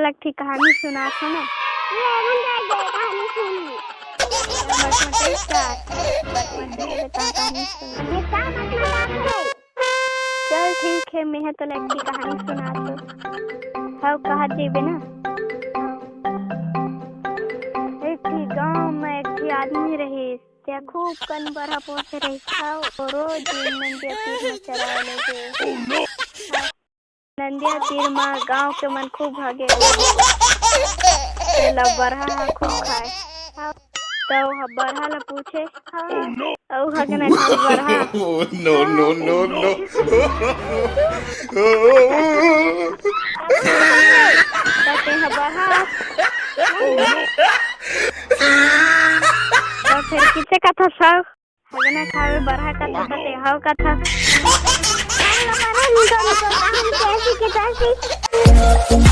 तलक ठीक कहानी सुना था ना। कहानी सुनी। चल ठीक है, मैं तो लड़की कहानी सुना तो सब कहा जेबे ना। एक थी गाँव में एक थी आदमी रहे, त्या खूब कन बड़ा पोस रही था और रोज नंदिया तीर में चराए लगे। नंदिया तीर में गाँव के मन खूब भागे बरहा खूब खाए। तो बरहा ला पूछे औ हगना खाए बरहा। No, no, no, no. कहते हैं बरहा तो फिर किसे का था सब हगना खावे बरहा का था कहते हाव का था। कैसी